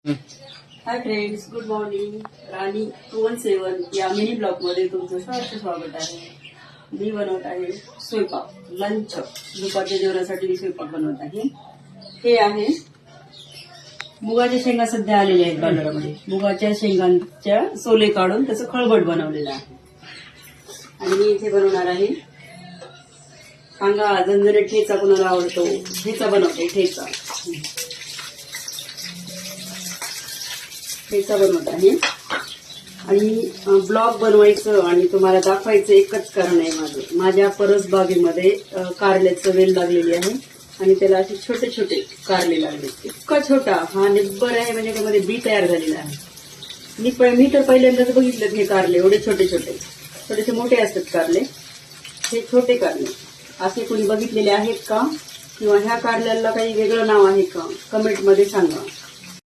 हाय friends, good morning. Rani 217 या mini blog मध्ये तुमचं सहर्ष स्वागत आहे. मी बनवत आहे स्वयंपाक, लंच. दुपारच्या जेवणासाठी मी स्वयंपाक बनवत आहे. हे आहे मुगाच्या शेंगा सध्या आलेल्या आहेत बाजारामध्ये. मुगाच्या शेंगांच्या सोले काढून त्याचं खळबट बनवलेलं आहे. आणि मी इथे बनवणार आहे सांगा झणझणीत ठेचा. कोणाला आवडतो ठेचा बनवते. ठेचा बनवत आहे. आणि ब्लॉग बनवायचं आणि तुम्हाला दाखवायचं एकच कारण आहे माझं. माझ्या परस बागेमध्ये कारल्याचं वेल लागलेली आहे आणि त्याला असे छोटे छोटे कारले लागले. इतका छोटा हा निब्बर आहे, म्हणजे त्यामध्ये बी तयार झालेला आहे. मी तर पहिल्यांदाच बघितलं हे कारले एवढे छोटे छोटे. थोडेसे मोठे असतात कारले, हे छोटे कारले. असे कोणी बघितलेले आहेत का? किंवा ह्या कारल्याला काही वेगळं नाव आहे का? कमेंटमध्ये सांगा.